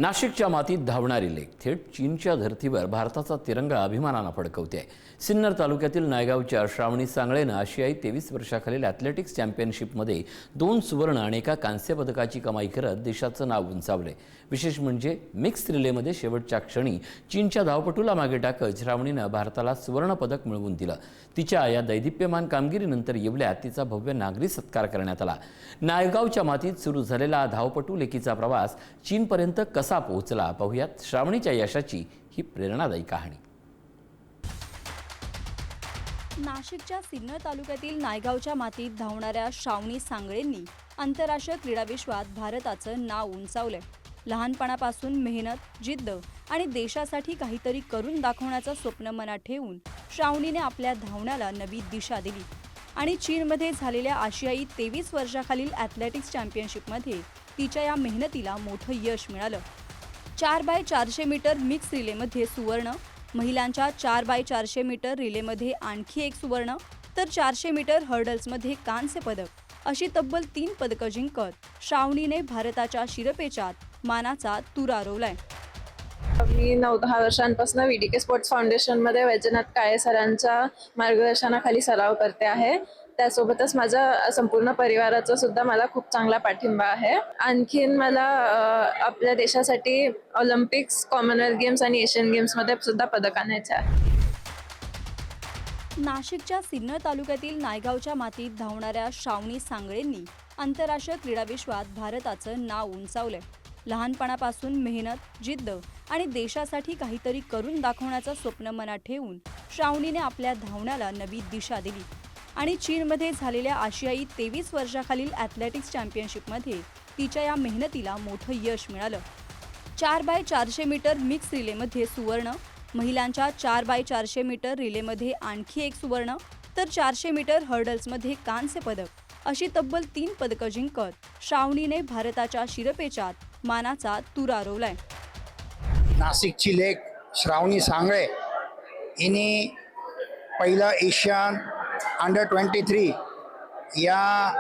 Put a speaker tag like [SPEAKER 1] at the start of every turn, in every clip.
[SPEAKER 1] नाशिकच्या मातीत धावणारी लेक थेट चीनच्या धर्तीवर भारताचा तिरंगा अभिमानानं फडकवते. सिन्नर तालुक्यातील नायगावच्या श्रावणी सांगळेनं आशियाई 23 वर्षाखालील ॲथलेटिक्स चॅम्पियनशिपमध्ये 2 सुवर्ण आणि एका कांस्य पदकाची कमाई करत देशाचं नाव उंचावले. विशेष म्हणजे मिक्स रिलेमध्ये शेवटच्या क्षणी चीनच्या धावपटूला मागे टाकत श्रावणीनं भारताला सुवर्ण पदक मिळवून दिलं. तिच्या या दैदिप्यमान कामगिरीनंतर येवल्यात तिचा भव्य नागरी सत्कार करण्यात आला. नायगावच्या मातीत सुरू झालेला धावपटू लेकीचा प्रवास चीनपर्यंत कसा पोहोचला पाहूयात श्रावणीच्या यशाची ही प्रेरणादायी कहाणी.
[SPEAKER 2] नाशिकच्या सिन्नर तालुक्यातील नायगावच्या मातीत धावणाऱ्या श्रावणी सांगळेंनी आंतरराष्ट्रीय क्रीडा विश्वात भारताचं नाव उंचावलंय. लहानपणापासून मेहनत, जिद्द आणि देशासाठी काहीतरी करून दाखवण्याचं स्वप्न मनात ठेवून श्रावणीने आपल्या धावण्याला नवी दिशा दिली आणि चीनमध्ये झालेल्या आशियाई 23 वर्षाखालील ॲथलेटिक्स चॅम्पियनशिपमध्ये तिच्या या मेहनतीला मोठं यश मिळालं. 4x400 मीटर मिक्स रिलेमध्ये सुवर्ण, महिलांच्या 4x400 मीटर रिलेमध्ये आणखी एक सुवर्ण, तर 400 मीटर हर्डल्समध्ये कांस्य पदक अशी तब्बल 3 पदकं जिंकत श्रावणीने भारताच्या शिरपेचात मानाचा तुरा रोवलाय.
[SPEAKER 3] मी 9-10 वर्षांपासून VDK स्पोर्ट्स फाउंडेशनमध्ये वैजनाथ काळे सरांच्या मार्गदर्शनाखाली सराव करते आहे. त्यासोबतच माझ्या संपूर्ण परिवाराचा सुद्धा मला खूप चांगला पाठिंबा आहे. आणखीन मला आपल्या देशासाठी ऑलिम्पिक्स, कॉमनवेल्थ गेम्स आणि एशियन गेम्समध्ये सुद्धा पदक आणायचे आहे.
[SPEAKER 2] नाशिकच्या सिन्नर तालुक्यातील नायगावच्या मातीत धावणाऱ्या श्रावणी सांगळेंनी आंतरराष्ट्रीय क्रीडा विश्वात भारताचं नाव उंचावलंय. लहानपणापासून मेहनत, जिद्द आणि देशासाठी काहीतरी करून दाखवण्याचं स्वप्न मनात ठेवून श्रावणीने आपल्या धावण्याला नवी दिशा दिली आणि चीनमध्ये झालेल्या आशियाई 23 वर्षाखालील ॲथलेटिक्स चॅम्पियनशिपमध्ये तिच्या या मेहनतीला मोठं यश मिळालं. 4x400 मीटर मिक्स रिलेमध्ये सुवर्ण, महिलांच्या 4x400 मीटर रिलेमध्ये आणखी एक सुवर्ण, तर 400 मीटर हर्डल्समध्ये कांस्य पदक अशी तब्बल 3 पदकं जिंकत श्रावणीने भारताच्या शिरपेचात मानाचा तुरा रोवलाय.
[SPEAKER 4] नाशिकची लेक श्रावणी सांगळे हिने पहिलं एशियन अंडर-23 या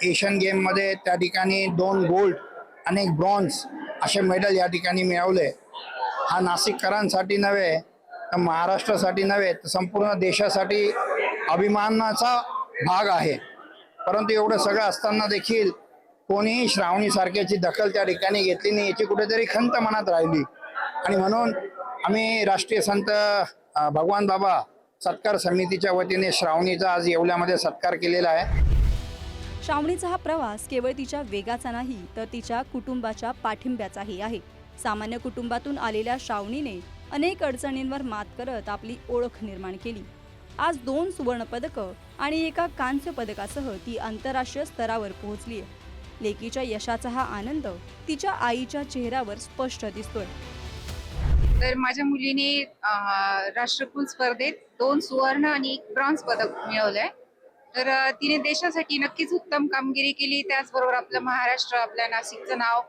[SPEAKER 4] एशियन गेममध्ये त्या ठिकाणी 2 गोल्ड आणि 1 ब्रॉन्झ असे मेडल या ठिकाणी मिळवले. हा नाशिककरांसाठी नव्हे तर महाराष्ट्रासाठी नव्हे तर संपूर्ण देशासाठी अभिमानाचा भाग आहे. परंतु एवढं सगळं असताना देखील कोणीही श्रावणीसारख्याची दखल त्या ठिकाणी घेतली नाही, याची कुठेतरी खंत मनात राहिली. आणि म्हणून आम्ही राष्ट्रीय संत भगवान बाबा सत्कार समितीच्या वतीने श्रावणीचा आज येवल्यामध्ये सत्कार केलेला आहे.
[SPEAKER 2] श्रावणीचा हा प्रवास केवळ तिच्या वेगाचा नाही तर तिच्या कुटुंबाच्या पाठिंब्याचाही आहे. सामान्य कुटुंबातून आलेल्या श्रावणीने अनेक अडचणींवर मात करत आपली ओळख निर्माण केली. आज 2 सुवर्ण पदकं आणि एका कांस्य पदकासह ती आंतरराष्ट्रीय स्तरावर पोहोचली आहे. लेकीच्या यशाचा हा आनंद तिच्या आईच्या चेहऱ्यावर स्पष्ट दिसतोय.
[SPEAKER 5] तर माझ्या मुलीने राष्ट्रकुल स्पर्धेत 2 सुवर्ण आणि 1 ब्रॉन्झ पदक मिळवलंय. तर तिने देशासाठी नक्कीच उत्तम कामगिरी केली. त्याचबरोबर आपलं महाराष्ट्र, आपल्या नाशिकचं नाव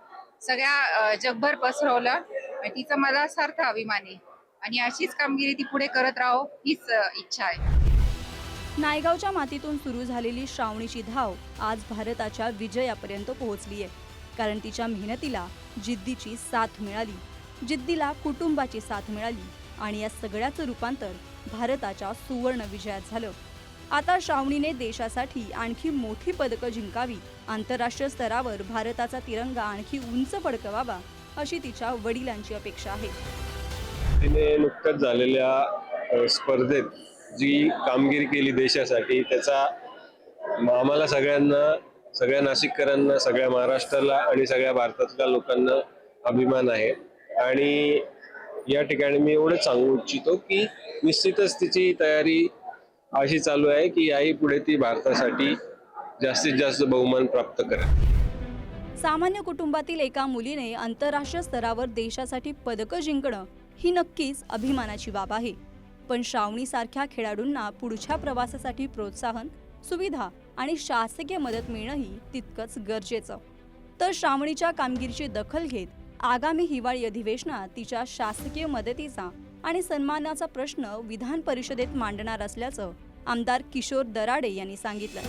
[SPEAKER 5] सगळ्या जगभर पसरवलं. तिचा मला सार्थ अभिमान आहे आणि अशीच कामगिरी ती पुढे करत राहो हीच इच्छा आहे.
[SPEAKER 2] नायगावच्या मातीतून सुरू झालेली श्रावणीची धाव आज भारताच्या विजयापर्यंत पोहोचली आहे. कारण तिच्या मेहनतीला जिद्दीची साथ मिळाली, जिद्दीला कुटुंबाची साथ मिळाली आणि या सगळ्याचं रूपांतर भारताच्या सुवर्ण विजयात झालं. आता श्रावणीने देशासाठी आणखी मोठी पदकं जिंकावी, आंतरराष्ट्रीय स्तरावर भारताचा तिरंगा आणखी उंच फडकवावा अशी तिच्या वडिलांची अपेक्षा आहे.
[SPEAKER 6] तिने नुकत्याच झालेल्या स्पर्धेत जी कामगिरी केली देशासाठी त्याचा आम्हाला सगळ्यांना, सगळ्या नाशिककरांना, सगळ्या महाराष्ट्राला आणि सगळ्या भारतातल्या लोकांना अभिमान आहे. आणि या ठिकाणी मी एवढंच सांगू इच्छितो की निश्चितच तिची तयारी अशी चालू आहे की याही पुढे ती भारतासाठी जास्तीत जास्त बहुमान प्राप्त करेल.
[SPEAKER 2] सामान्य कुटुंबातील एका मुलीने आंतरराष्ट्रीय स्तरावर देशासाठी पदकं जिंकणं ही नक्कीच अभिमानाची बाब आहे. पण श्रावणीसारख्या खेळाडूंना पुढच्या प्रवासासाठी प्रोत्साहन, सुविधा आणि शासकीय मदत मिळणंही तितकंच गरजेचं. तर श्रावणीच्या कामगिरीची दखल घेत आगामी हिवाळी अधिवेशनात तिच्या शासकीय मदतीचा आणि सन्मानाचा प्रश्न विधान परिषदेत मांडणार असल्याचं आमदार किशोर दराडे यांनी सांगितलं.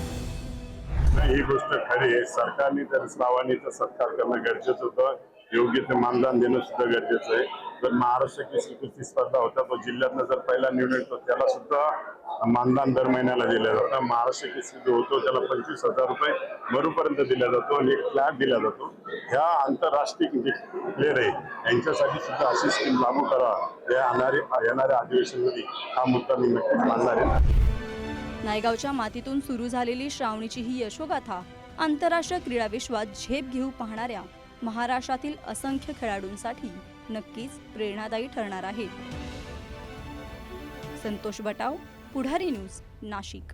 [SPEAKER 7] ही गोष्ट खरी आहे. सरकारने तर श्रावणीचा सत्कार करणं गरजेचं होतं. योग्य ते मानधन देणं सुद्धा गरजेचं आहे. जर महाराष्ट्र केसरी कुस्ती स्पर्धा होता तो जिल्ह्यातनं जर पहिला निवडून येतो त्याला सुद्धा मानधन दर महिन्याला दिलं जातं. महाराष्ट्र केसरी जो होतो त्याला 25,000 रुपये मरूपर्यंत दिला जातो आणि एक फ्लॅग दिला जातो. ह्या आंतरराष्ट्रीय जे प्लेअर आहे यांच्यासाठी सुद्धा अशी स्कीम लागू करा. येणाऱ्या अधिवेशनामध्ये हा मुद्दा मी नक्कीच मांडणार आहे.
[SPEAKER 2] नायगावच्या मातीतून सुरू झालेली श्रावणीची ही यशोगाथा आंतरराष्ट्रीय क्रीडा विश्वात झेप घेऊ पाहणाऱ्या महाराष्ट्रातील असंख्य खेळाडूंसाठी नक्कीच प्रेरणादायी ठरणार आहे. संतोष बटाव, पुढारी न्यूज, नाशिक.